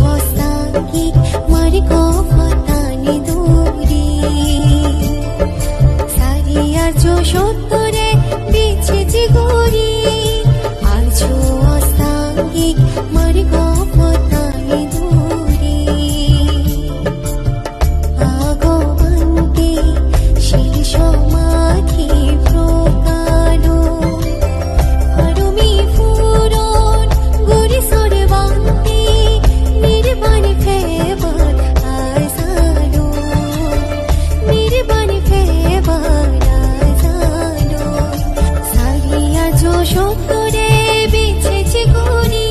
অস্তাঙ্গিক Margo ফতানি দূরে সারিয়ার্য সত্তরে বিছেছি ঘুরি আর্য অস্তাঙ্গিক Margo ফতানি দূরে আগমন্তে সেই সমাধি প্রকারো হরমি ফুরন গুরি সরে বান্তি নির্বাণী ফেবার আজানো নির্বাণী ফেবার আজানো সারিয়া যো সত্তরে বিছেছি ঘুরি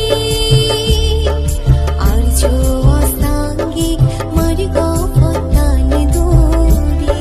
আর্য অস্তাঙ্গিক মার্গো ফতানি দূরে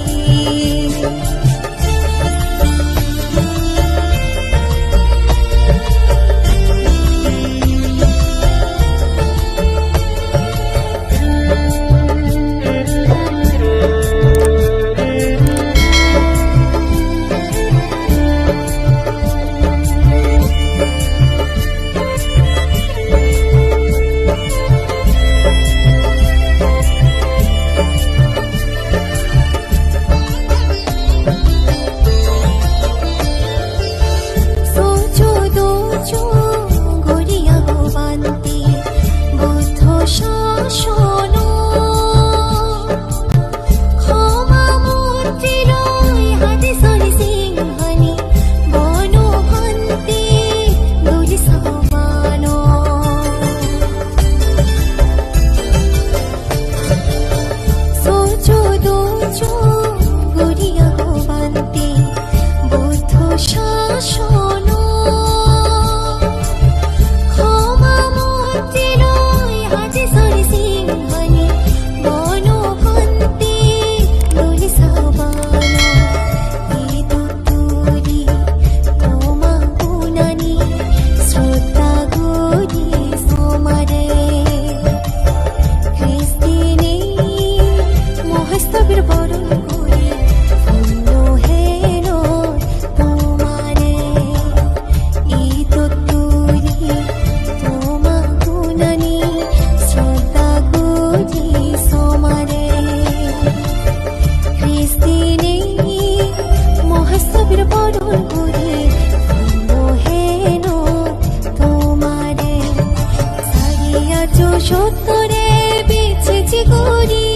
সত্তরে বিছেছি ঘুরি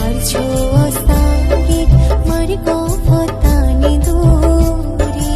আর্য অস্তাঙ্গিক মার্গো ফতানি দূরে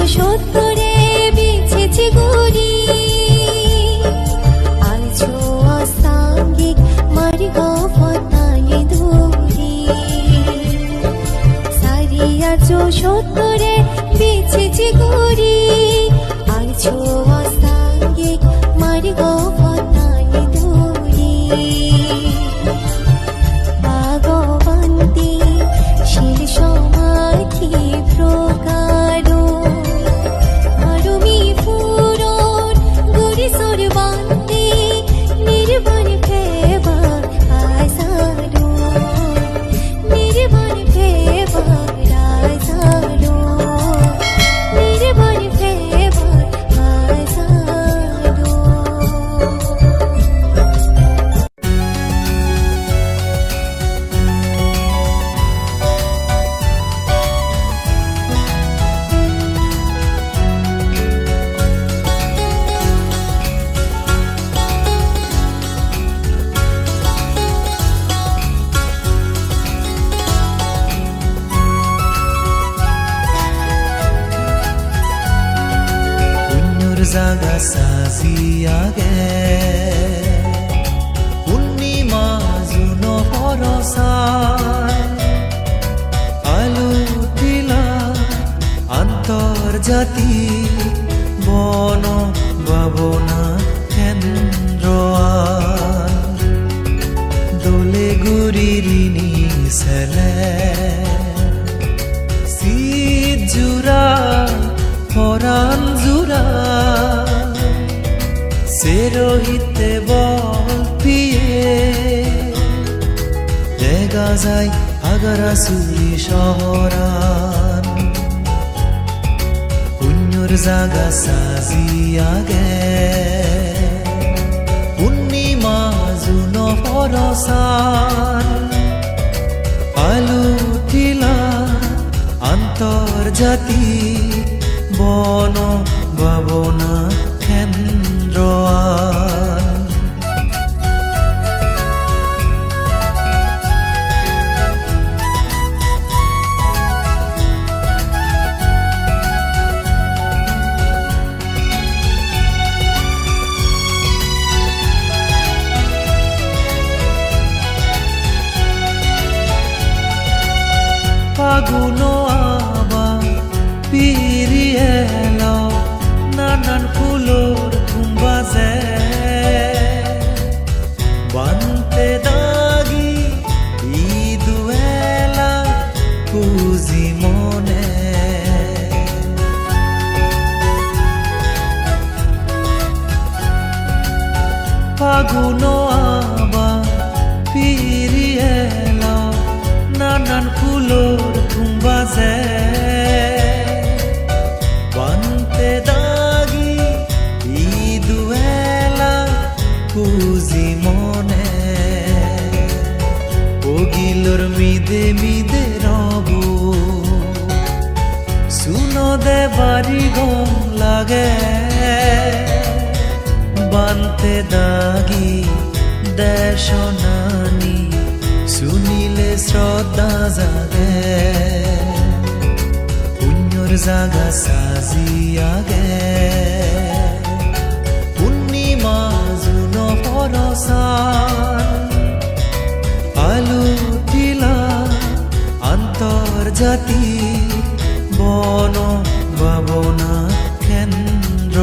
সত্তরে বিছেছি ঘুরি আর্য অস্তাঙ্গিক মার্গো ফতানি দূরে সারিয়ার্য সত্তরে বিছেছি ঘুরি বিছো অসাঙ্গিক মার্গ পতানি দূরে ভাগবন্তী শিল সমাধি প্রকার আরমি পুরন গুরি সর্বান্তে নির্বাণ ফেবা আসারো নির্বাণ ফেবা আসারো নির্বাণ ফেবা আসারো পুণ্যর জাগা সাজিয়াগে পূর্ণিমা জুন পরসায় আলু তিলা আন্তর্জাতিক বন ভাবনা কেন্দ্র দোলে গুরিরিনি ছেলে শীত জোড়া পরাণ জোড়া সেরহিতে বল পিয়ে দেখা যায় আগারাসুরি শহরান পুণ্যর জাগা সাজিয়াগে পূর্ণিমা জুন পরসান আলু টিলা আন্তর্জাতিক বন ভাবনা কেন্দ্র ফাগুন আবার ফিরিয়ে এলো নানান ফুলোর কুম্বাজে বানতে দাগি ইদুয়েলা খুঁজি মনে ফাগুন আবার ফিরিয়ে এলো নানান ফুলোর কুম্বাজে বানতে দাগি ইদুয়েলা খুঁজি মনে ওগিলোর মিদে মিদে রব শুনো দে বাড়ি গম লাগে বানতে দাগি দেশ নানি শুনিলে শ্রদ্ধা জাগে পুণ্যর জাগা সাজিয়াগে পূর্ণিমা জুন পরসান আলু টিলা আন্তর্জাতিক বন ভাবনা কেন্দ্র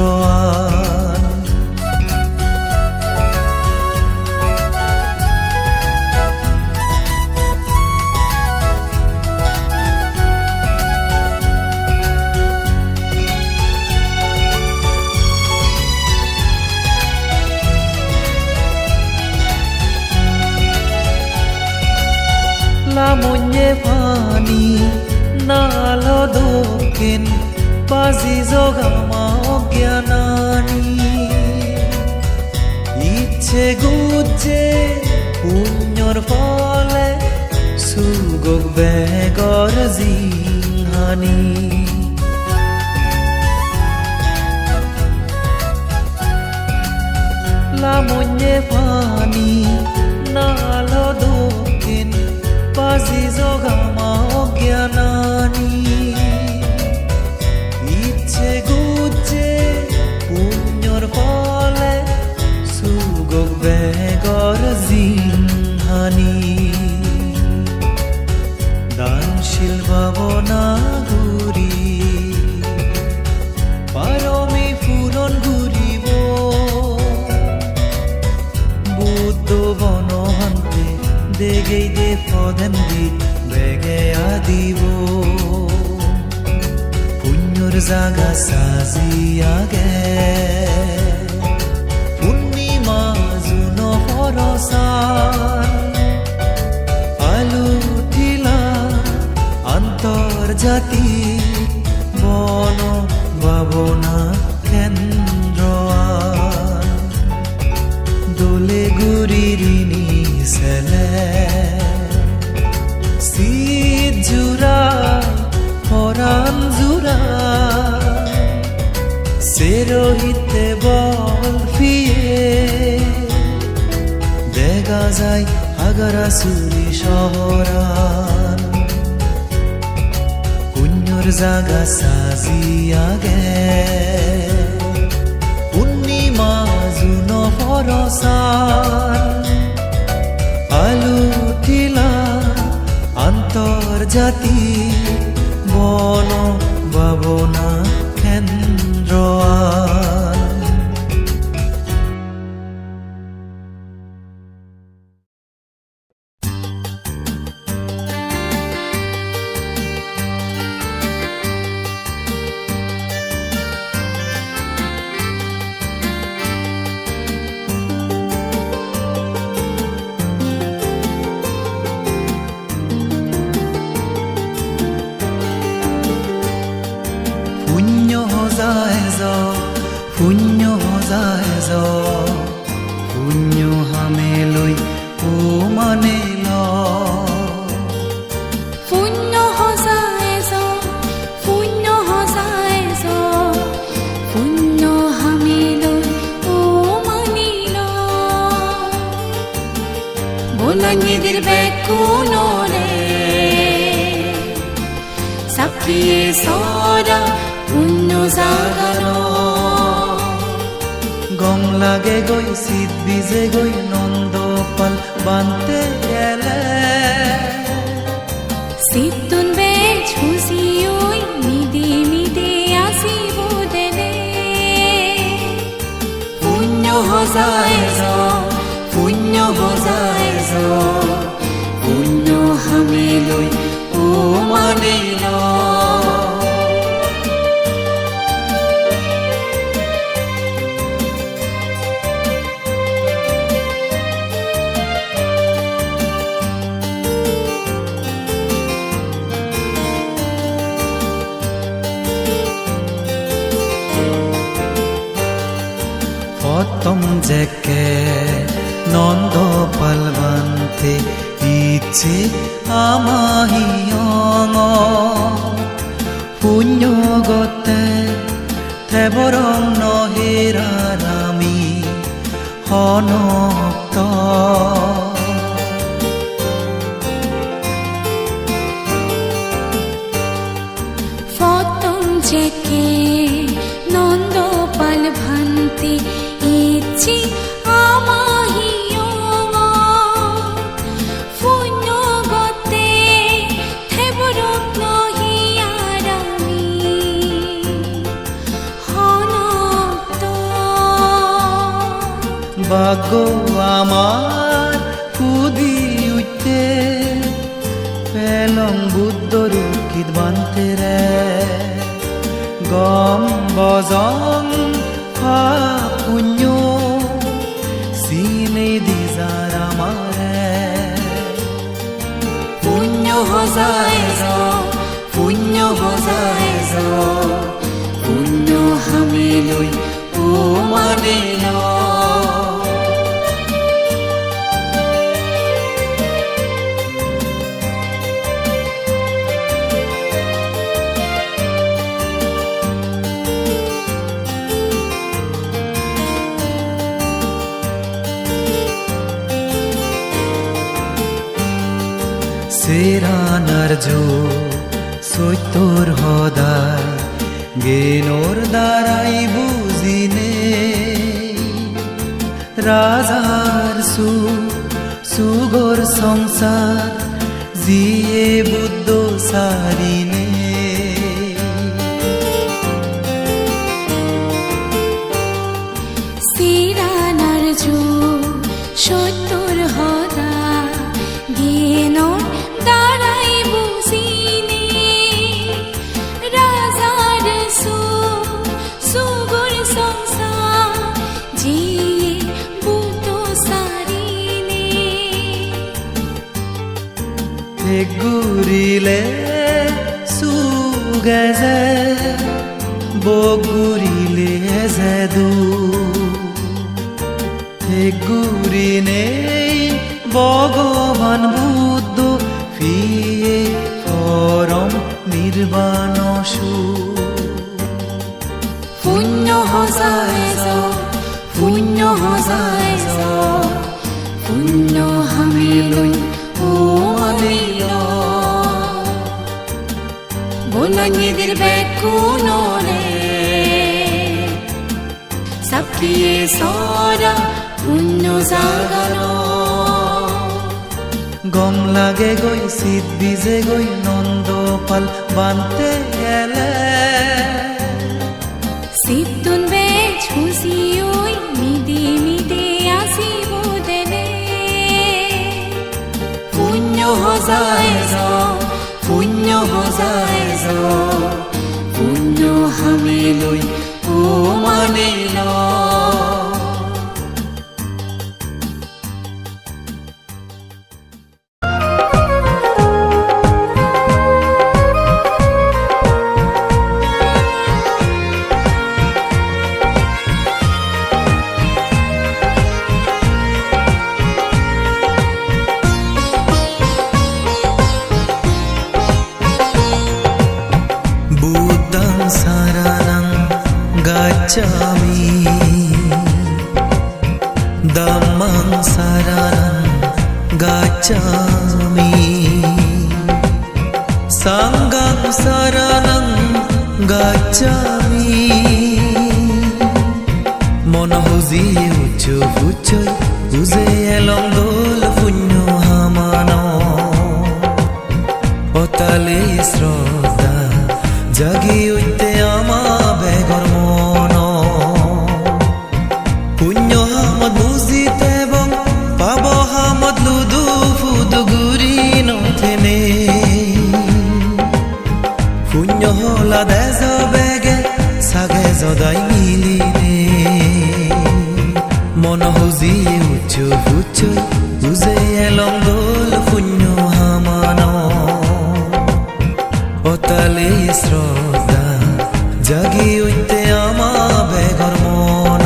লামন্যে পানি নালো দক্ষিণ বাজি জগামা অজ্ঞানানি ইচ্ছে গুজে পুণ্যর ফলে সুগক বেগর জিহানি লামন্যে পানি নালো দক্ষিণ বাজি জগামা অজ্ঞানানি ইচ্ছে গুজে পুণ্যর ফলে সুগক বেগর জিহানি দানশীল ভাবনা গুরি পারমি ফুর যেইদে পদেন দি বেগে আদিব পুণ্যর জাগা সাজিয়াগে পূর্ণিমা জুন পরসার আলু ঠিলা আন্তর্জাতি বন ভাবনা কেন্দ্র দোলে গুরিরিনি সেলে শীত জুরা পরাণ জুরা সেরোহিতে বল ফিয়ে দেখা যায় আগারাসুরি শহরান পুণ্যর জাগা সাজিয়াগে পূর্ণিমা জুন পরসার আলু ঠিলা আন্তর্জাতি বন ভাবনা কেন্দ্র পুণ্য যায় পুণ্য হামেলৈ ও মানে ল পুণ্য সজায় পুণ্য সজায় পুণ্য হামিলৈ ও মানিল বোলাঙিদিৰ বেকুনৰে চাপিয়ে সদা পুণ্য জাগানো গম লাগে গৈ শীত বিজে গৈ নন্দপাল বান্তে এলে সিতুন বেচ হুসিয়ই মিদি মিদি আসিব দেলে পুণ্য সজায় পুণ্য সজায় পুণ্য হামিলৈ ও মানিল প্রথম জেকে নন্দ পালবান্তে ইচ্ছে আমাহিয়ং পুণ্য গতে থেবরং নহেরারামি হনক্ত প্রথম জেকে নন্দ পাল ভান্তি ইচ্ছি আমাহিয়ং পুণ্য গতে থেবরং নহিয়ারামি হনক্ত ভাগ্য আমার কুদি উঠতে পেলং বুদ্ধর কিত বান্তে রে গম বজং পুণ্য সিনে দিজার আমারে পুণ্য সজায় পুণ্য সজায় পুণ্য হামিলৈ ও মানিল সেরানার জো সত্যর হদায় জ্ঞানোর দ্বারাই বুঝিনে রাজার সুগর সংসার জিয়ে বুদ্ধ সারিনে সিরানার জো সত্যর হদা গে গুৰিলে চুগেজে বগুৰিলে যেদু হে গুৰিনে ভগবান বুদ্ধ ফিয়ে পরম নির্বাণ পুণ্য হজাইজ পুণ্য হজাইজ পুণ্য হামিলৈ ও মানিল বোলাঙিদিৰ বেকুনৰে চাপিয়ে চৰা পুণ্য জাগানো গম লাগে গৈ চিত বিজে গৈ নন্দপাল বান্তে এলে সিদ্ধুন বে ছুসি ওই মিদে মিদে আসিব দেনে পুণ্য হজাইজ পুণ্য হজাইজ পুণ্য হামিলৈ ও মানিল বুদ্ধং শরণং গচ্ছামি ধম্মং শরণং গচ্ছামি সংঘং শরণং গচ্ছামি মনহুজি উচ্চ উচ্চই বুঝে এলং দোল পুণ্য হামানো অতালে শ্রদ্ধা জাগি উঠতে আমা বেগর মন পুণ্য হামদ বুঝিত এবং পাব হামদ লুদু ফুদু গুরি নথেনে পুণ্য হলা দেজ বেগে সাগে জদাই মিলিনে মন হুজি উচ্চ উচ্চই বুঝে এলং দোল পুণ্য হামানো অতালে শ্রদ্ধা জাগি উঠতে আমা বেগর মন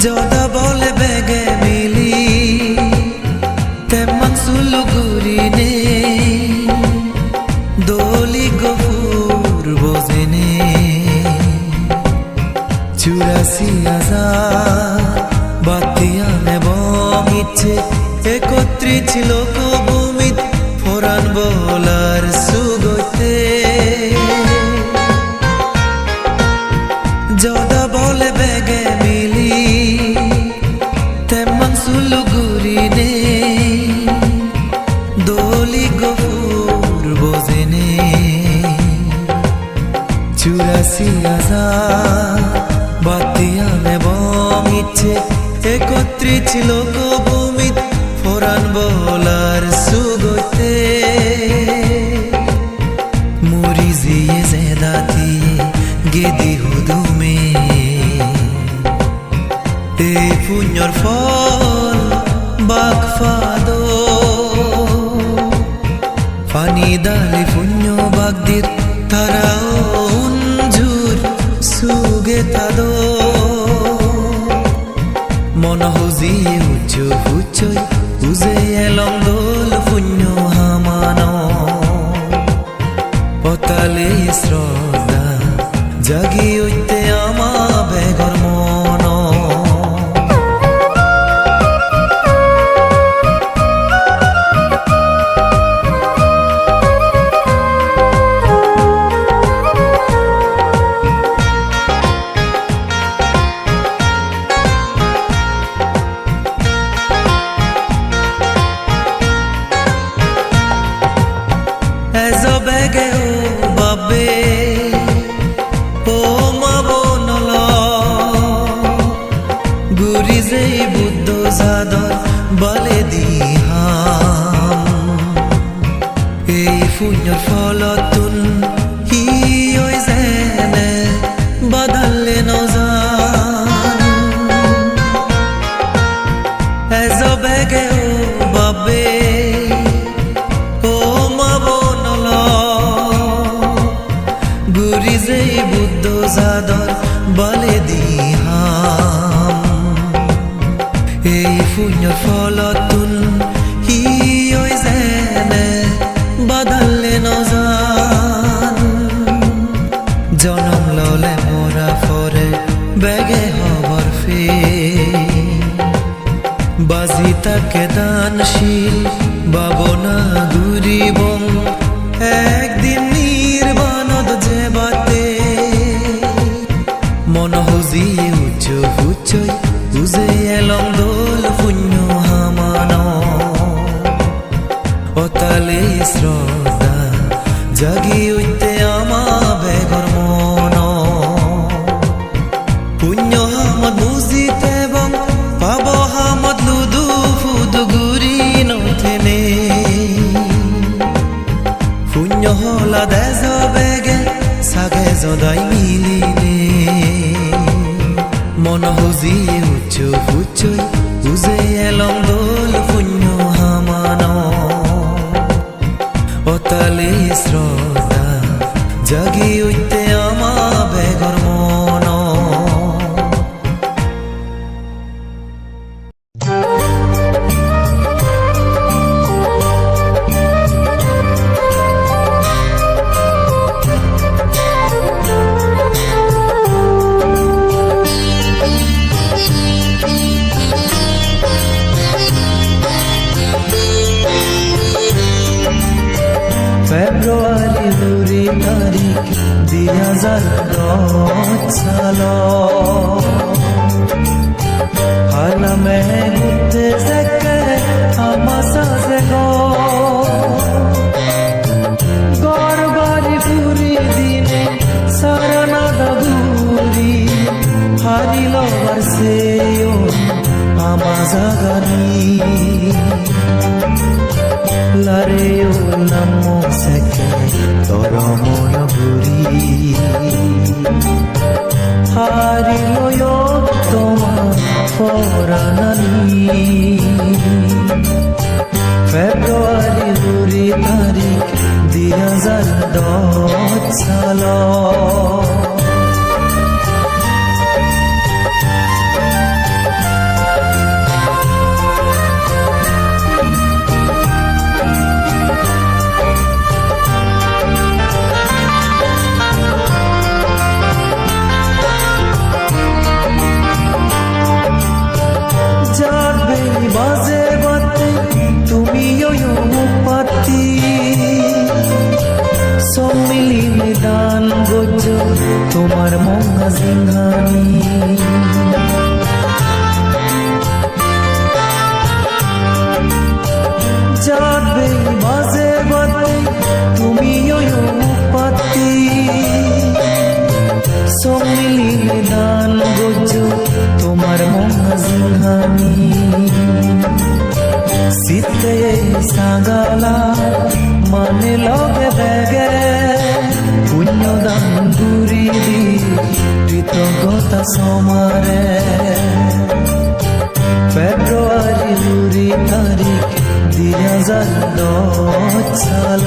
যদা বলে বেগে মিলি তেমন সুলু গুরিনে দোলি গফুর বোঝেনে 84,000 বাতিয়ান এবং ইচ্ছে একত্রিত লোক ভূমিত ফোরান বলার সুগতে যদা বলে বেগে মিলি তেমন সুলু গুরিনে দোলি গফুর বোঝেনে 84,000 বাতিয়ান এবং ইচ্ছে একত্রিত লোক ভূমিত ফোরান বলার সুগতে মুরি জিয়ে জেদাতি গেদি হুদুমে এ পুণ্যর ফল বাগফাদো ফানি দালি পুণ্য বাগদির তারা উঞ্জুর সুগে তাদো মন হুজি উচ্চ উচ্চই বুঝে এলং দোল পুণ্য হামানো অতালে শ্রদ্ধা জাগি উঠতে আমা বেগর মন এজো বেগে ও বাবে ও এই পুণ্যৰ ফলতোন সি যেনে বাদালে নজান এজবেগে বাবে মাবনল গুৰি যে বুদ্ধ জাদৰ বালে দিহাম এই পুণ্যৰ ফলতোন সি যেনে বাদালে নজান জনম ললে মৰা ফৰে বেগে হবৰ ফে বাজি তাকে দানশীল বাবনা ঘুরিবং একদিন নির্বাণত যে বাতে মন হুজি উচ্চ উচ্চই বুঝে এলং দোল পুণ্য হামান অতালে শ্রদ্ধা জাগি উঠতে আমা বেগর মন পুণ্য হামত বুঝিত এবং পাব হামত লুদু ফুদু গুরি নথেনে পুণ্য হলা দেজ বেগে সাগে জদাই মিলিনে মন হুজি উচ্চ উচ্চই বুঝে এলং দোল পুণ্য হামান অতালে শ্রদ্ধা জাগি উঠতে আমা বেগর মন ফেব্রুয়ারি 2 তারিখ 2010 সাল হালমে ঘুরতে থেকে আমাসা সে গর বাড়ি পুরি দিনে সারানা দাবুরি হারিল বর্ষেও আমাজা গানি লারেও নামো সেকে তোর মন ভুরি হারিল তোমার পরাণানি ফেব্রুয়ারি 2 তারিখ 2010 সাল বাজে বাতে তুমি পাতি সম্মিলি নিদান গোজ তোমার মঙ্গা সিংহানি যাবে বাজে বাতে তুমি পাতি সম্মিলি নিদান গোজ তোমার মঙ্গা সিংহানি সিতে সাগালা মানে লগে বেগে পুণ্যদান গুরি দি কৃতজ্ঞতা সমারে ফেব্রুয়ারি 2 তারিখ 2010 সাল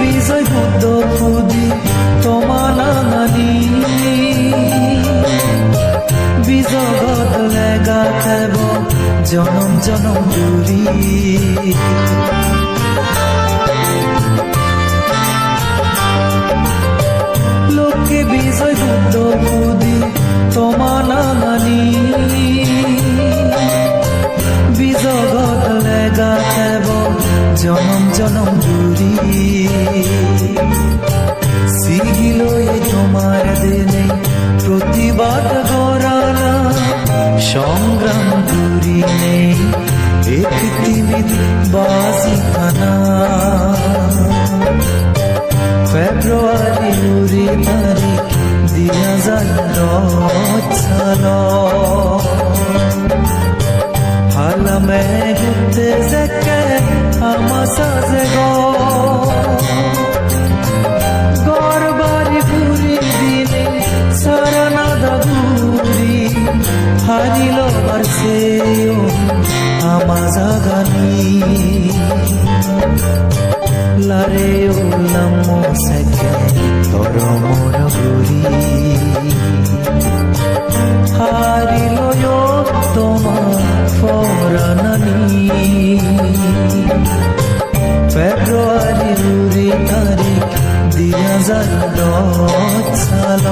বিজয় বুদ্ধ ফুদি তোমানানি বিজগত লেগা থেব জনম জনম জুড়ি লোকে বিজয় বুদ্ধ ফুদি তোমানানি বিজগত লেগা থেব জনম জনম জুড়ি সিগিল তোমার দিনে প্রতিবাদ গড়ানা সংগ্রাম দূরি নেই এ পৃথিবীর বাজিখানা ফেব্রুয়ারি 2 তারিখ 2010 হালামে ঘুরতে যেকে আমার সাজে গড় বাড়ি পুরি দিনে সারানা দাগুরি হারিল আর সেও আমার জাগানি লারে উল্লাম সেকে তোর মন ঘুরি হারিল তোমার ফরানানি ফেব্রুয়ারি 2 তারিখ 2010 সাল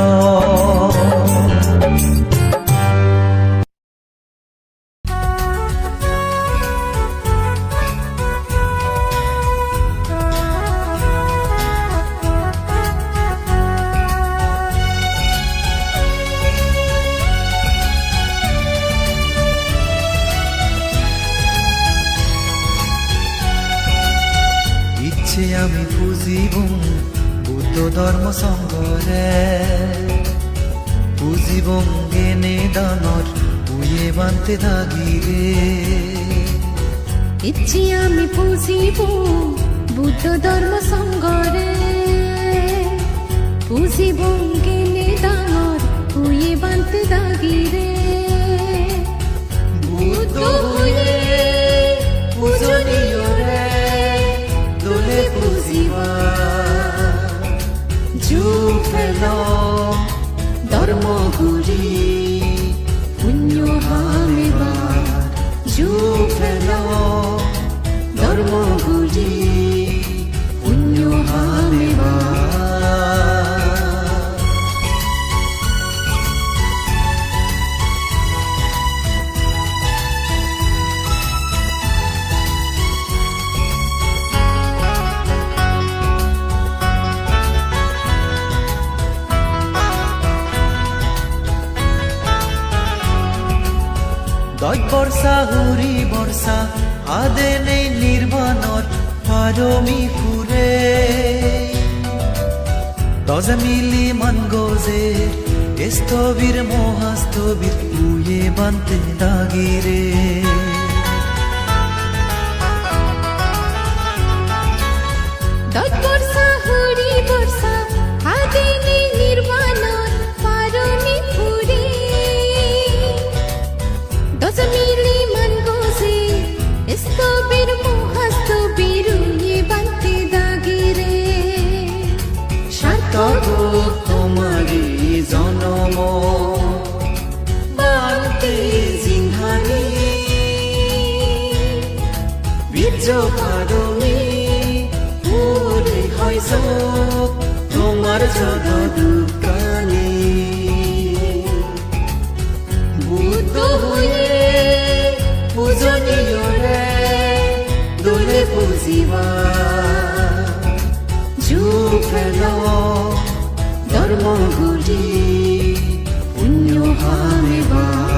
ইচ্ছে আমি বুঝিব বুদ্ধ ধর্ম সংঘরে বুঝিব গেনে দানর উয়ে বানতে থাকিরে ইচ্ছে আমি বুঝিব বুদ্ধ ধর্ম সঙ্গরে বুঝিব গেলে দানর হুয়ে বানতে দাগিরে বুদ্ধ হয়ে পূজনীয় রে দোলে বুঝিবা জু ফেল ধর্ম ঘুরি পুণ্য হামেবার জু ফেল ধর্ম ঘুরি পুণ্য হামেবার দশ বর্ষা হুরি বর্ষা আদে নেই নির্বাণর পারমি ফুরে দশ মিলি মন গোজে স্থবির মহাস্থবির উয়ে বানতে দাগিরে দশ বর্ষা হুরি বর্ষা আদে নেই নির্বাণর পারমি ফুরে দশ মিলি মন গোজে স্থবির মহাস্থবির উয়ে বানতে দাগিরে সার্থক তোমারি জনম বানতে জিংহানি বীর্য পারমি পুরে হয় চোখ তোমার জগ দুকানি বুদ্ধ হয়ে পূজনীয় রে দোলে বুঝিবা জু ফেল ধর্ম ঘুরি পুণ্য হামেবার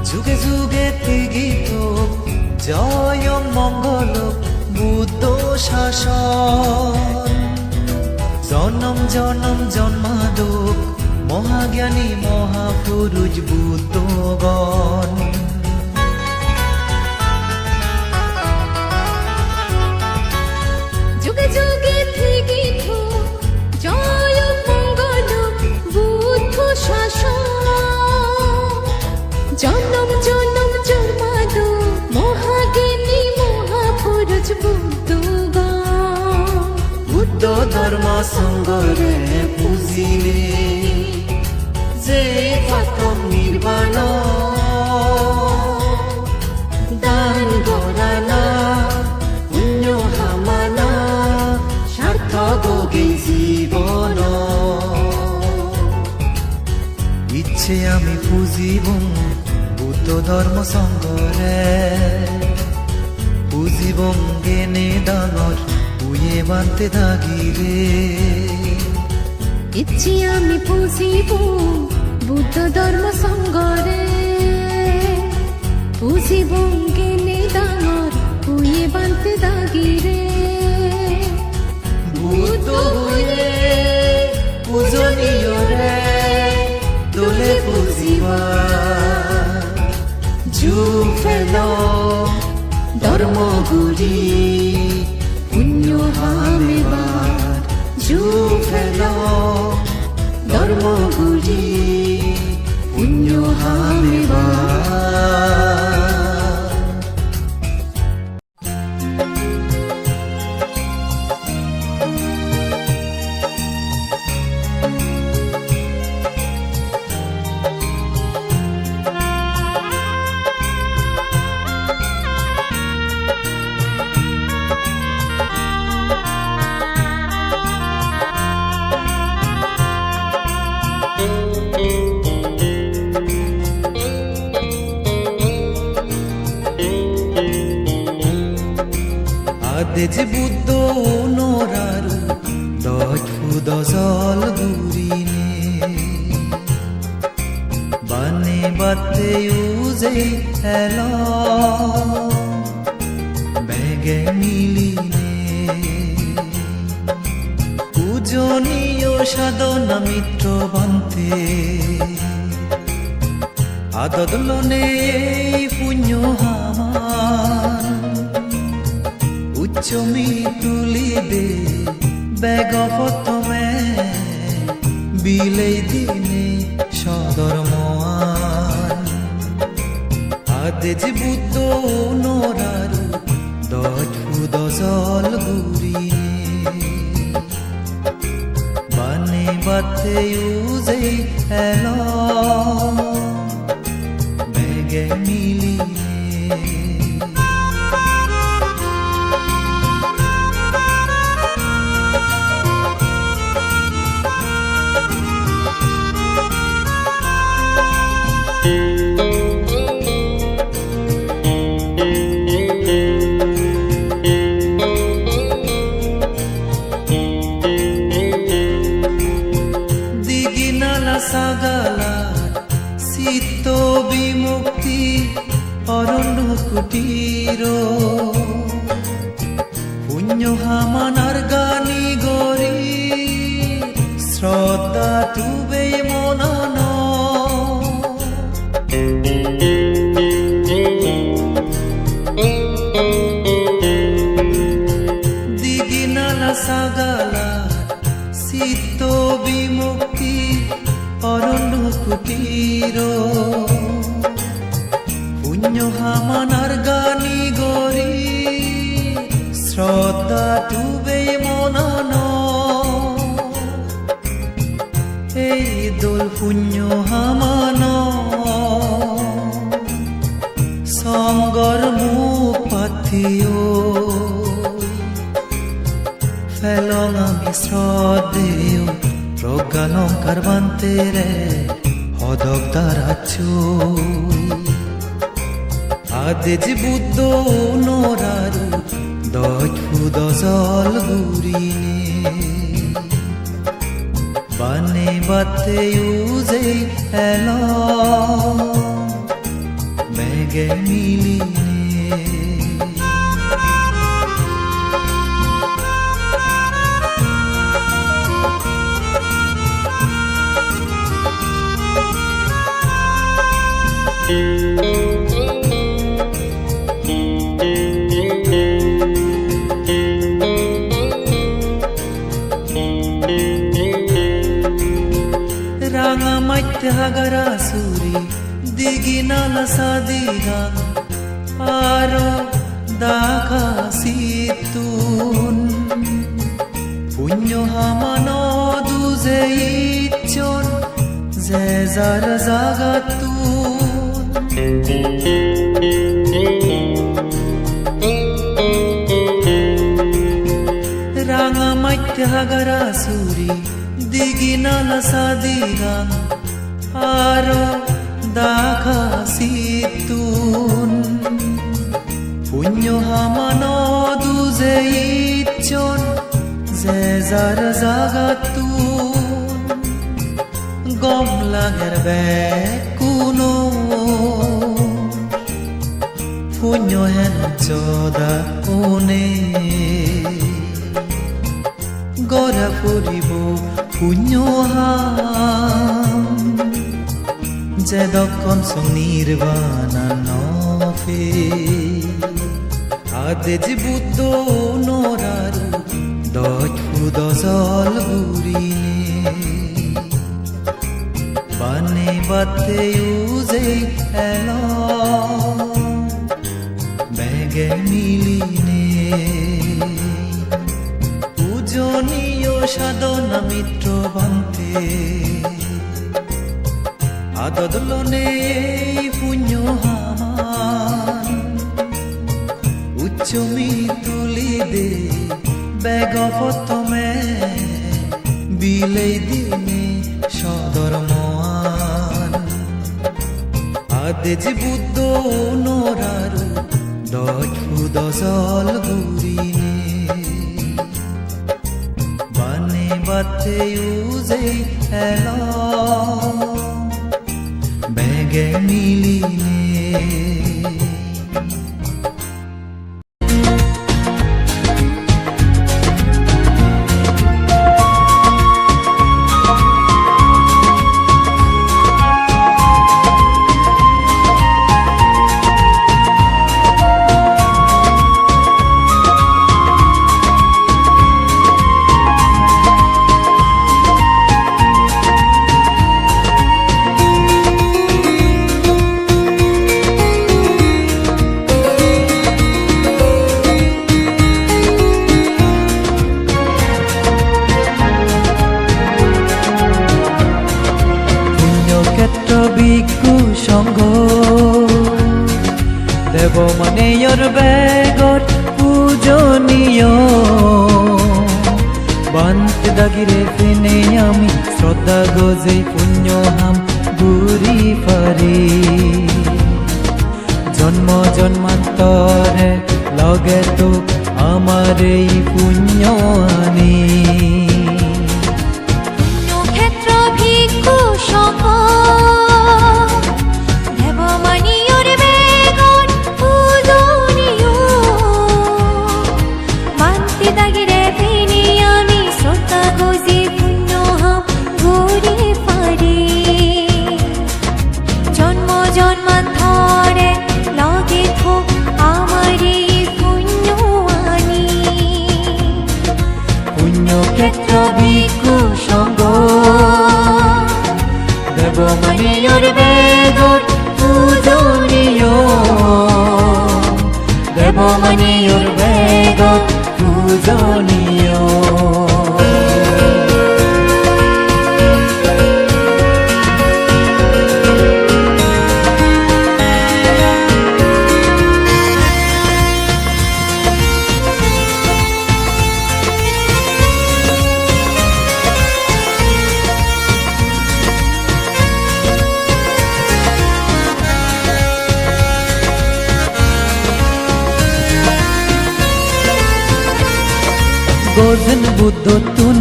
যুগে যুগে গীত জয় মঙ্গল বুদ্ধ শাসন জনম জনম জন্মাদক মহাজ্ঞানী মহাপুরুষ বুদ্ধগণ যুগে যুগে থেকে জয় মঙ্গল বুদ্ধ শাসন জনম জনম জন্মাদো মহাজ্ঞানী মহাপুরুষ বুদ্ধগণ বুদ্ধ ধর্ম সঙ্গরে পুজিলে যে প্রথম নির্বাণ দান গড়ানা পুণ্য হামানা সার্থক জীব ইচ্ছে আমি পুজিব বুদ্ধ ধর্ম সংগরে পুজিব গেনে ডাঙর উয়ে বানতে দাগিরে ইচ্ছি আমি পুজিব বুদ্ধ ধর্ম সংগরে পুজিব গেনে ডাঙর উয়ে বানতে দাগিরে বুদ্ধ হয়ে পূজনীয় রে তোলে পুজিবা জু ফেল ধর্মগুরি পুণ্য হামেবার জু ফেল ধর্মগুরি পুণ্য হামেবার আদেজ বুদ্ধ নরারু দজফুদ জল গুরিনে বানে বাতে উজে এল বেগে মিলিনে পূজনীয় সাধনা মিত্র বান্তে আদদলনে পুণ্য হামান উচ্চমি তুলি দে বেগপতমে বিলেই দিনে সদর্মান আদেজ বুদ্ধ নরারু দজফুদ জল গুরিনে বানে বাতে উজে এল বেগে মিলিনে সাগালার চিত্ত বিমুক্তি অরণ্য কুটির পুণ্য হামানার গানি গরি শ্রদ্ধা তুবে মনন দিগিনালা সাগালার চিত্ত বিমুক্তি অরণ্য কুটির পুণ্য হামানার গানি গরি শ্রদ্ধা তুবে মনন এই দোল পুণ্য হামান সঙ্গর মুখ পাথিও ফেলং আমি শ্রদ্ধেয় প্রজ্ঞালঙ্কার বান্তে রে হদক দাঁড়াচ্ছ আদেজ বুদ্ধ নরারু দজফুদ জল গুরিনে বানে বাতে উজে এল বেগে মিলিনে রাঙা মাইতে হাগারা সুরি দিগিনালা সাদিগান আরো দাগা সিতুন পুণ্য হামান দুজে ইচ্ছন যে যার জাগাতুন রাঙা মাইতে হাগারা সুরি দিগিনালা সাদিগান aro dakasitun punyo hamano duze itchon zezar zagatun gom lager bekuno punyo hen choda one gora puribo punyo ham jedokon song nirvana nofe ade jibudo noraru doj fudozol gurine bane batte uze elo bege miline পূজনীয় সাধনা মিত্র বান্তে আদদলনে এই পুণ্য হামান উচ্চমি তুলি দে বেগফতমে বিলেই দিনে সদরমান আদেজ Buddha নরারু দজ ফুদজল গুরিনে batte uze elo bege miline বিকু সঙ্গ দেব মানেয়র বেগর পূজনীয় বান্তে দাগিরে ফেনে আমি শ্রদ্ধা গজে পুণ্য হাম ঘুরি পারি জন্ম জন্মান্তরে লগে তো আমার এই পুণ্য আনি পুণ্যক্ষেত্র ভিক্ষু সঙ্গ ক্ষেত্র ভিক্ষু সঙ্গ দেব মানিয়র বেগর পূজনীয় দেব মানিয়র বেগর পূজনীয়। 'Gozen buddotun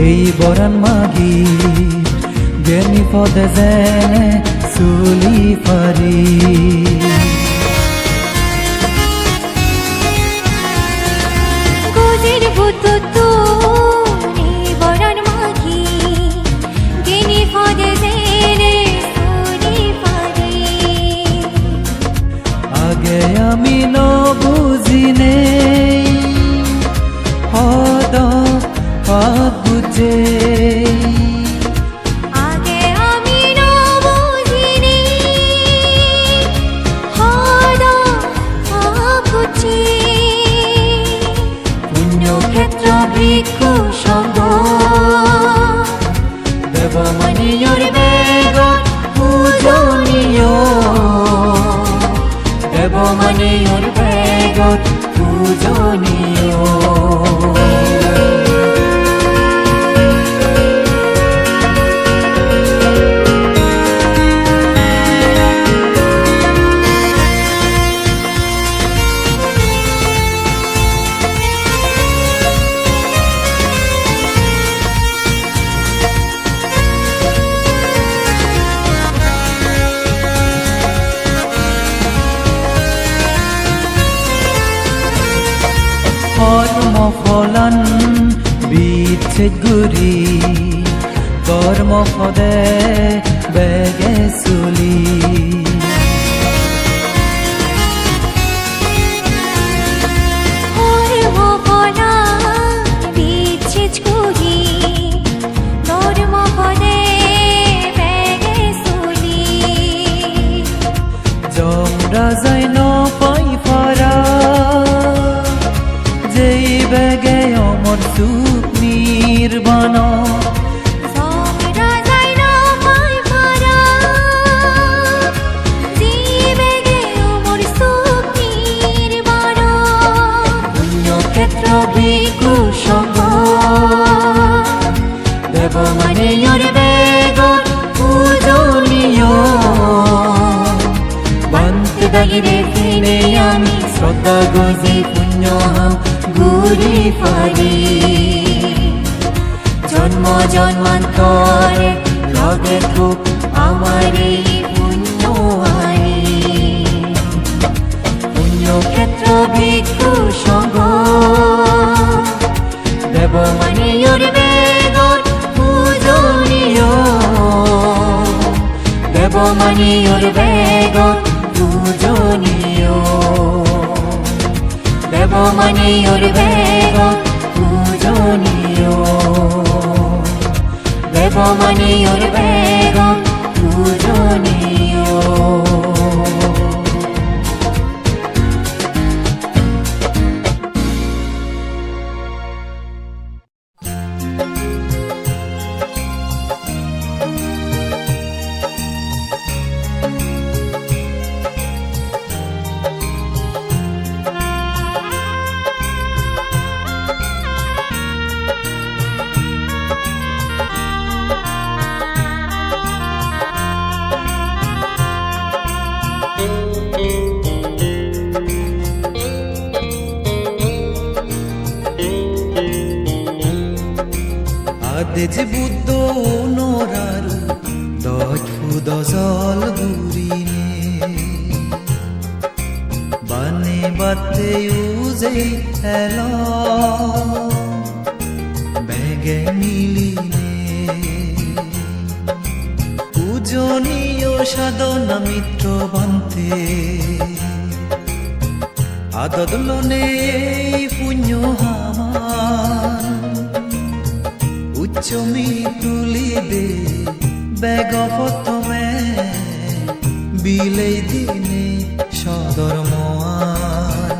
ei boran magi geni podezene suli pari Gozen buddotun ei boran magi geni podezene suli pari age ami no bujine আগে আমি না বুঝিনি হারা ভাবছি পুণ্যক্ষেত্র ভিক্ষু সঙ্গ দেব মানিয়র বেগর পূজনীয় দেব মানিয়র বেগর পূজনীয় guri gormo khode bege suli Razai no pai fara Jei bege omor suk nirbana Razai no pai fara Jei bege omor suk nirbana Punyo khetro bhiku songo Debo mane yor begon pujoniyo Dagire fine ami শ্রদ্ধা গজি পুণ্য হাম ঘুরি ফারি জন্ম জন্মান্তরে লগে খুব আমার এই পুণ্য আনি পুণ্যক্ষেত্র ভিক্ষু সঙ্গ দেব মানে বেগর পূজনীয় দেব মানে বেগর পূজনীয় দেব মানে বেগর পূজনীয় দেব মানে বেগর পূজনীয় আদেজ বুদ্ধ নরারু দজ ফুদ জল গুরিনে বানে বাতে উজে এল বেগে মিলিনে পূজনীয় সাধনা মিত্র বান্তে আদদলনে পুণ্য হামান উচ্চমি তুলি দে বেগ প্রথমে বিলেই দিনে সদর মান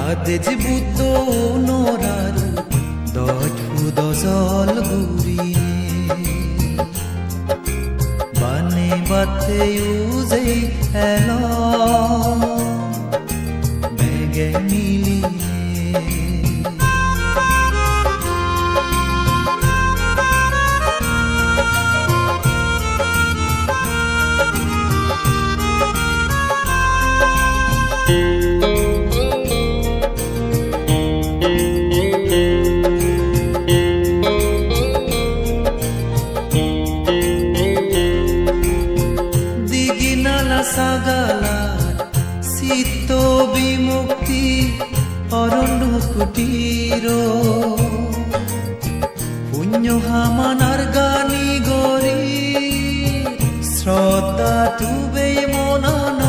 আদেজ বুদ্ধ নরারু দজ ফুদ জল গুরিনে বানে বাতে উজে এল বেগে মিলিনে সাগালার চিত্ত বিমুক্তি অরণ্য কুটির পুণ্য হামানার গানি গরি শ্রদ্ধা টুবে মনন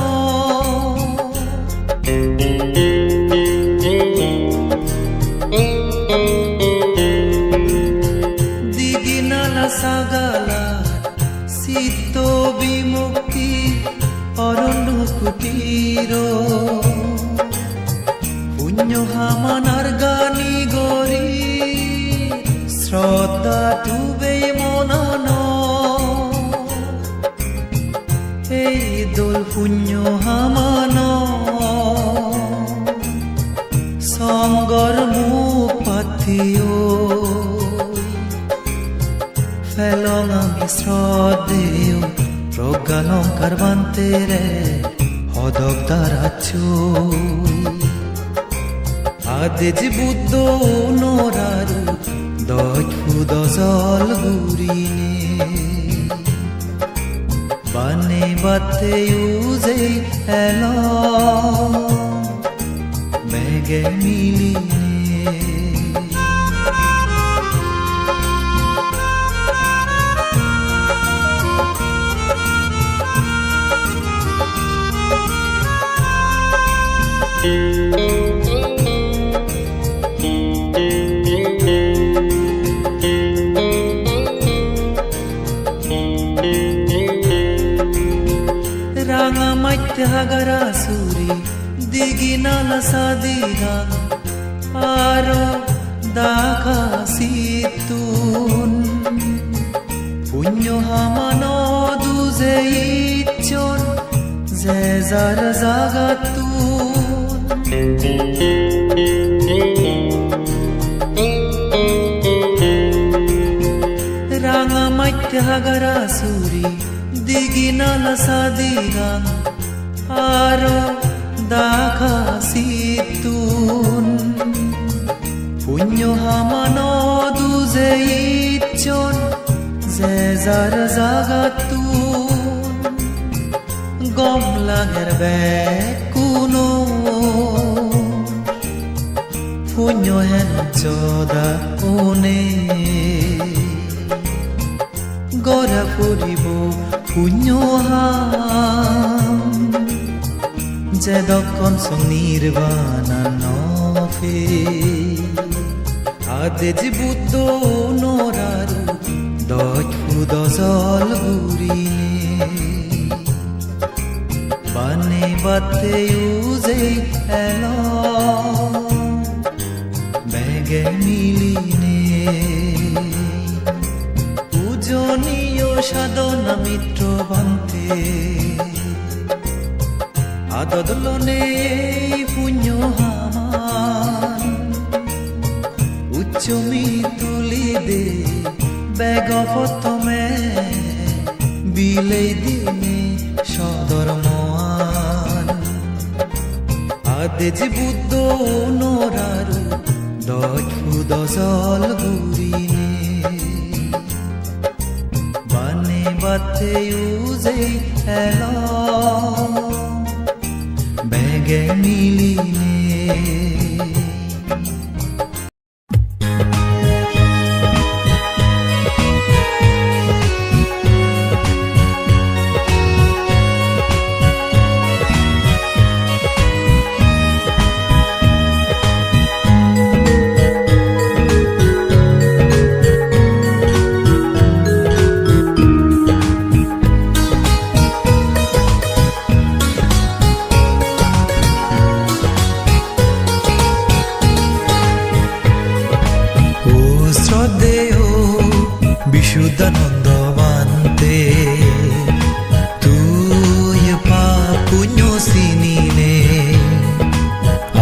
দিগিনালা সাগালার চিত্ত বিমুক্তি অরণ্য কুটির পুণ্য হামানার গানি গরি শ্রদ্ধা টুবে মনন এই দোল পুণ্য হামান সঙ্গর মুখ পাথিও ফেলং আমি শ্রদ্ধেয় প্রজ্ঞালঙ্কার বান্তে রে হদক দাঁড়াচ্ছ আদেজ বুদ্ধ নরারু দজ ফুদ জল গুরিনে বানে বাতে উজে এল বেগে মিলিনে hagara suri diginala sadira aro daka situn punyo hamano duze ichon zezar zagatun ranga maitya hagara suri diginala sadira aro daka situn punyo hamano duze ichon zezar zagatun gom lager bekuno punyo hen choda one gora puribo punyo ham jedokon song nirvana nofe adej buddho noraru doj fudo jol gurine bane bate uze elo bege miline pujoniyo sadona mitro bante adodlone punyo haman uccomi tuli de begofotome bilei dine sodormoan adej buddho noraru doj fudo jol gurine bane bate uze elo bege miline Bishuddhanandavante tuy papunyo sinine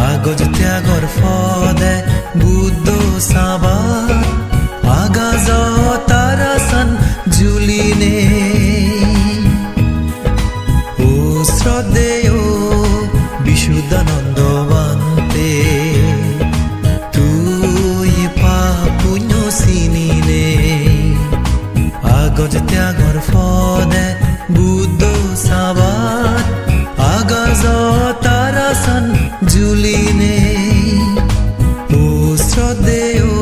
agoj tyagor fode buddho sabat agazo tarasan juline o shraddheyo Bishuddhanandavante tuy papunyo sinine agoj tyagor fode buddho sabat agazo tarasan juline o shraddheyo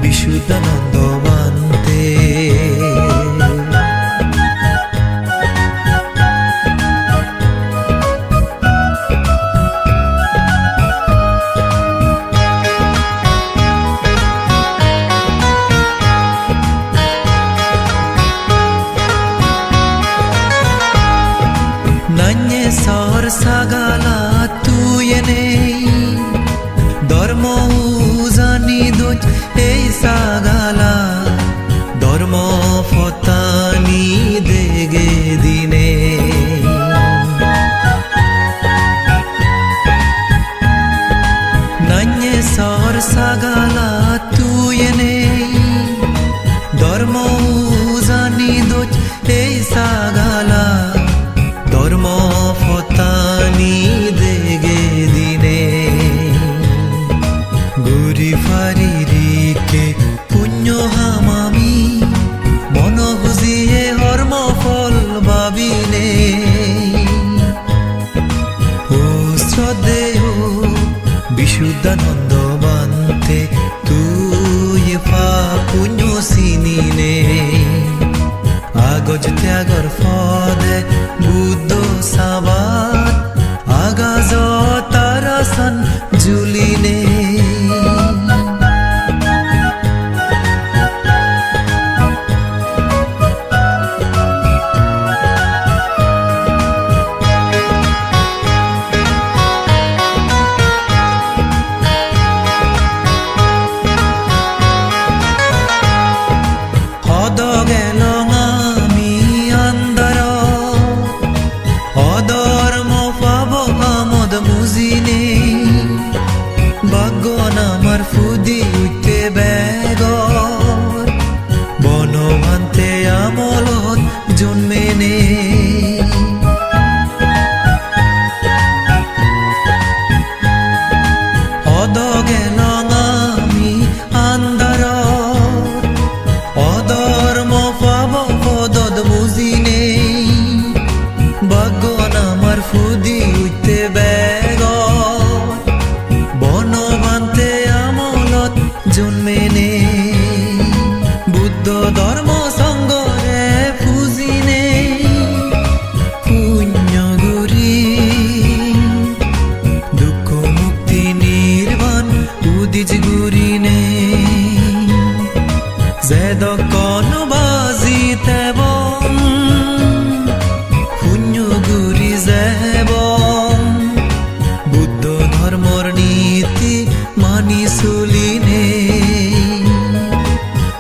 Bishuddhanandavante nanye sor sagala tuyene dharmo uzani doj ei sagala dharmo fotani dege dine nanye sor sagala tuyene dharmo uzani doj ei sagala dharmo fotani dege dine guri faririke punyo hamami mono huziye hormo fol babine o shraddheyo Bishuddhanandavante tuy papunyo sinine agoj tyagor fode buddho sabat agazo tarasan juline Buddha ধর্ম সংগরে পুজিনে পুণ্যগুরি দুঃখ মুক্তি নির্বাণ উদিজ গুরিনে Z কন বাজিতে পুণ্যগুরি যেব বুদ্ধ ধর্মর নীতি মানি চলিনে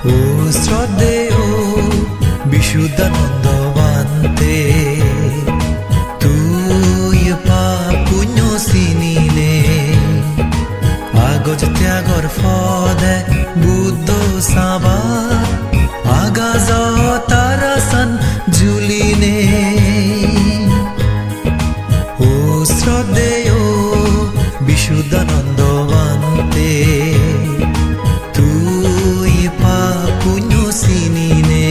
ও শ্রদ্ধেয় বিশুদ্ধানন্দ বান্তে তুই পাপ পুণ্য চিনিনে আগজ ত্যাগর ফদে বুদ্ধ সাবা আগাজ তারাসন জুলিনে ও শ্রদ্ধেয় বিশুদ্ধানন্দ বান্তে তুই পাপ পুণ্য চিনিনে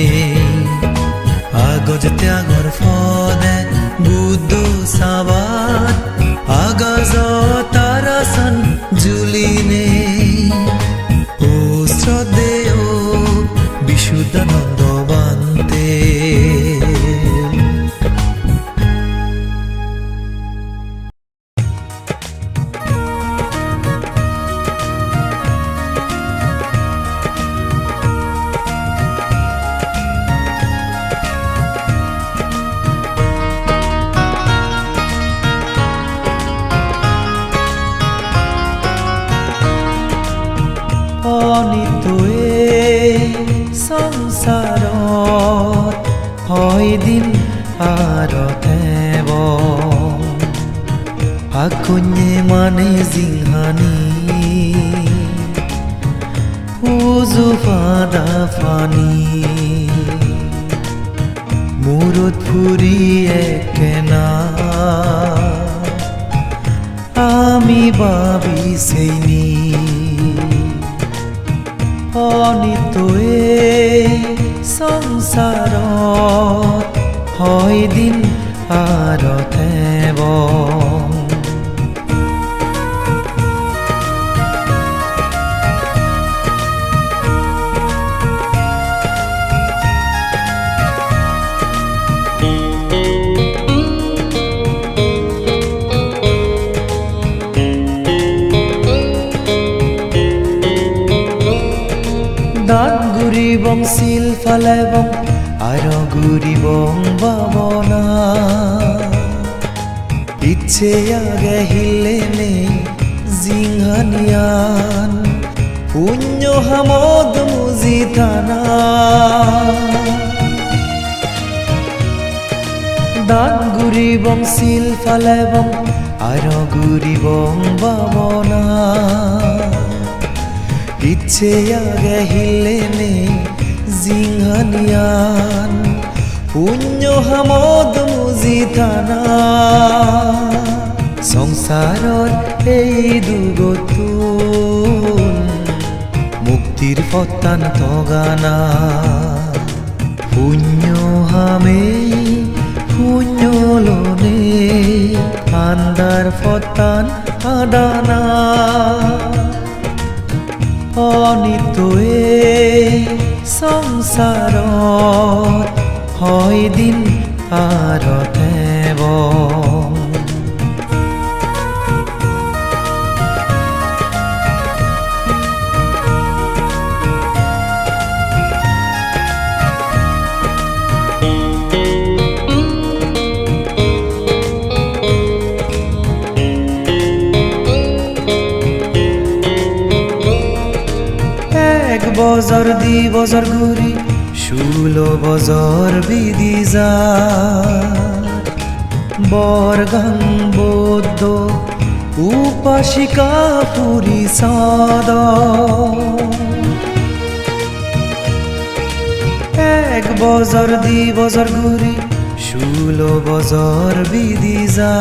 আগজ ত্যাগর ফদে বুদ্ধ সাবাত আগাজ তারাসন জুলিনে ও শ্রদ্ধেয় বিশুদ্ধানন্দ বান্তে অনিতয়ে সংসাৰত হয় দিন আৰতেব আকুnye মানে জিংহানি উজু ফাদা ফানি মূৰত ফুৰি একেনা আমি ভাবিছেনি অনিতয়ে সংসাৰত হয় দিন আৰতেব দাঁত ঘুরিবং শিল ফালেবং আর ঘুরিবং বাবনা ইচ্ছে আগে হিলেনে জিংহানিয়ান পুণ্য হামদ মুজি থানা দাঁত ঘুরিবং শিল ফালেবং আর ঘুরিবং বাবনা ইচ্ছে আগে হিলেনে জিংহানিয়ান পুণ্য হামদ মুজি থানা সংসাৰৰ এই দুগতুন মুক্তিৰ ফতান তগানা পুণ্য হামে পুণ্য লনে আন্দাৰ ফতান আদানা অনিতয়ে সংসাৰত হয় দিন আৰতেব এক বছর দি বছর ঘুরি 16 বছর বিধি যা বরগাং বৌদ্ধ উপাসিকা পুরী সাদ এক বছর দি বছর ঘুরি 16 বছর বিধি যা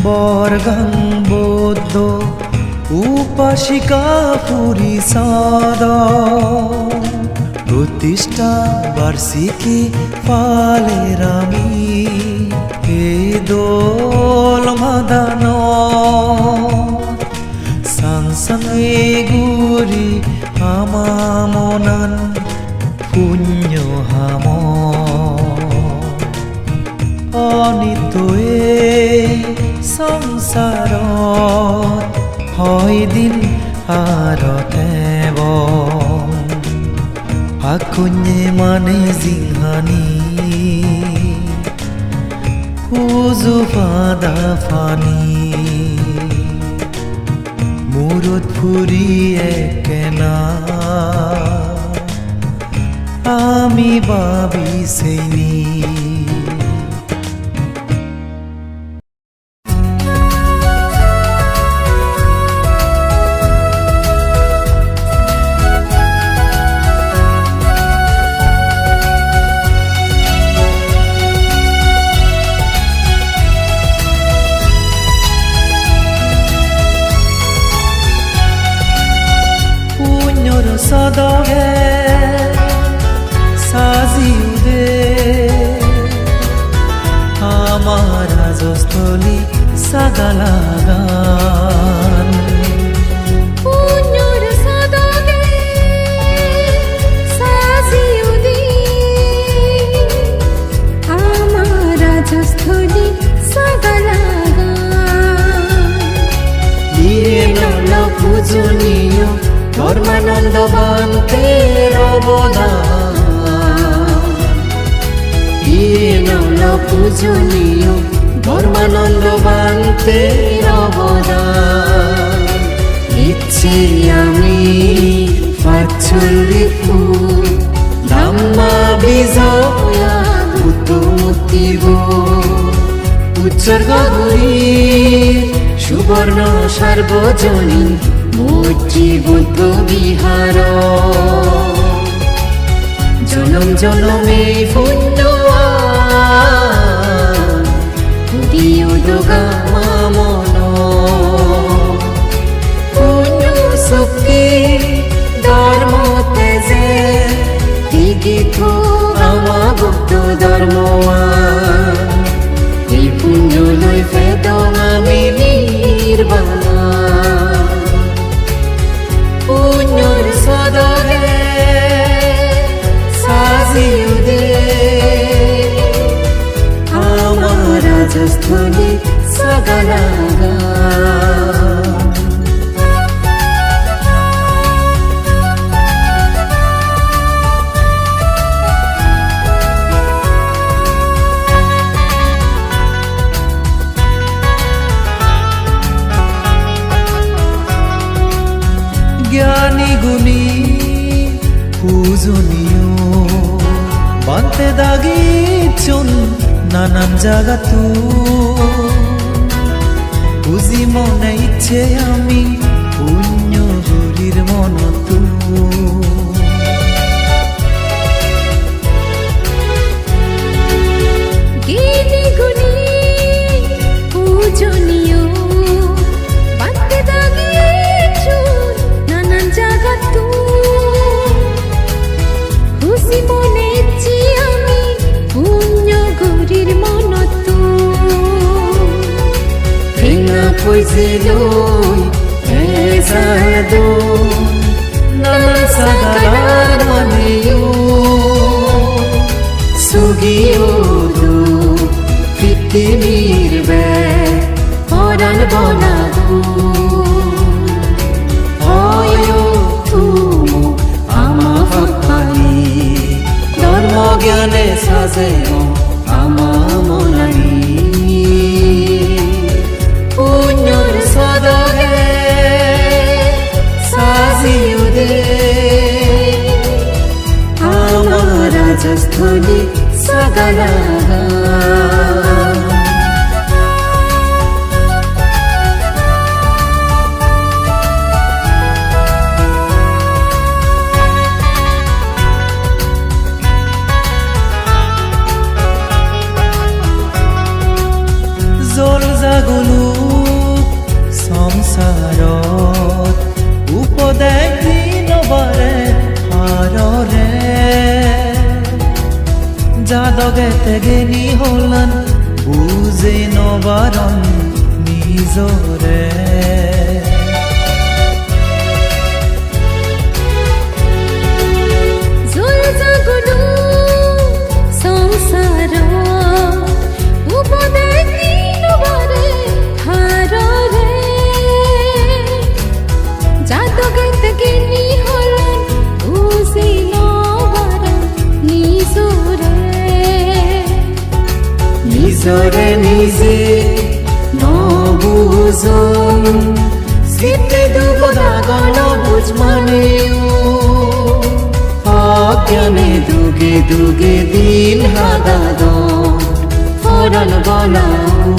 বরগাং বৌদ্ধ উপাসিকা পুরী সাদ প্রতিষ্ঠা বার্ষিকী পালের আমি হে দোল মাদান সাংসাঙে গুরি আমা মন সংসাৰত হয় দিন আৰতেব আকুnye মানে জিংহানি খুজু পাদা ফানি মূৰত ফুৰি একেনা আমি ভাবিছেনি সদগে সাজিউদে আমার রাজস্থলী সাগালাগান পুণ্যর সদগে সাজিউদে আমার রাজস্থলী সাগালাগান ইয়ে নল পূজনীয় ধর্মানন্দ বান্তের অবদান ইয়ে নল পূজনীয় ধর্মানন্দ বান্তের অবদান ইচ্ছে আমি পাচুলি ফুল ধাম্মা বিজয়া ভূতমূর্তি গো উৎসর্গ করি সুবর্ণ সার্বজনীন মৈত্রী বুদ্ধ বিহার জনম জনমে পুণ্য দিয়োদগা মামন পুণ্য শক্তি ধর্ম তেজে দিগিত আমা গুপ্ত ধর্ম এই পুণ্য লৈ ফেদ আমি নির্বাণা পুণ্যর সদগে সাজিউদে আমার রাজস্থলী সাগালাগান জ্ঞানী গুণী পূজনীয় বান্তে দাগিছুন নানান জাগাতো বুঝি মনে ইচ্ছে আমি পুণ্য গুরির মনতো জ্ঞানী গুণী পূজনীয় বান্তে দাগিছুন নানান জাগাতো খুশি মনে ইচ্ছে আমি পুণ্য গুরির মনতো ভেঙা কইছিলই এসাদো নানান সাগালার মানেও সুগিও দো ফিতিনির বে পরান বনাবো অয়ো তুমো আমা ফাপানি ধর্ম জ্ঞানে সাজে আমা মনানি পুণ্যর সদগে সাজিউদে আমার রাজস্থলী সাগালাগান জল জাগলো সংসাৰত উপদেশ দিনবাৰে হাৰৰে যাদগে তেগেনি হলান বুজে নবাৰণ নিজৰে জল জাগলো সংসার উপদেশ দিনবাৰে হাৰ নিজৰে নিজে নবুজোঁ স্মৃতি দুবদাগল বুঝ মানেও অজ্ঞানে দুগে দুগে দিন হাদাদ ফৰল বলাও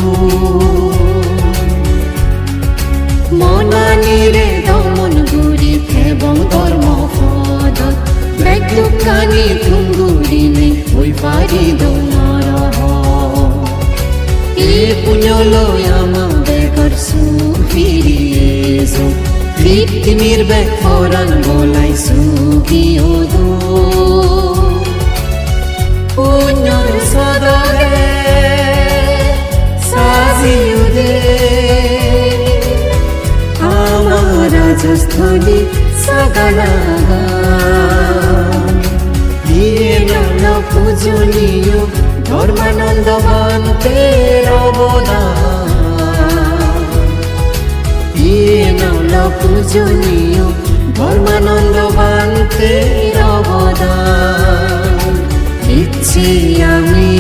মনানিৰে দমন গুৰি এবং ধৰ্ম পদত বেদুকানি তুঙ্গুৰিনে হৈ পাৰি দৌনৰহ এই পুণ্যলৈ আমাৰ বেগৰ সুখ ফিৰিয়েছো তৃপ্তিৰ বেগ ফৰাল বলাইছো কিয়দো পুণ্যৰ সদৰে সাজিও দে আমার রাজস্থলী সাগালা দিয়ে নল পূজনীয় ধর্মানন্দবান তের অবদান দিয়ে নল পূজনীয় ধর্মানন্দবান তের অবদান ইচ্ছে আমি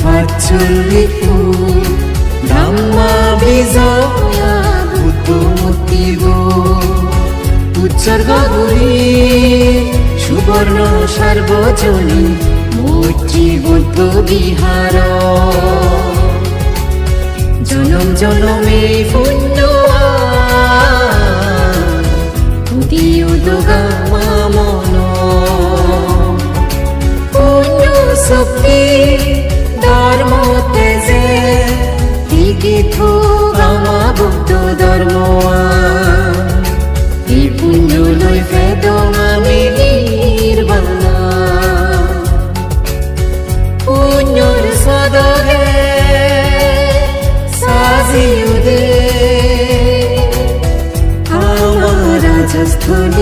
ফাচুল্লি ফুল ধাম্মা বিজয়া বুদ্ধমূর্তিব উৎসর্গ গুরি সুবর্ণ সার্বজনী মৈত্রী বুদ্ধ বিহার জনম জনমে পুণ্য উদিয় দোগা মামন পুণ্য শক্তি ধর্ম তেজে তীর্থ গামা বুদ্ধ ধর্ম এই পুণ্যলৈ ফেদং আমি নিৰ্বাণা পুণ্যৰ সদৰে সাজিও দে আমাৰ ৰাজস্থলী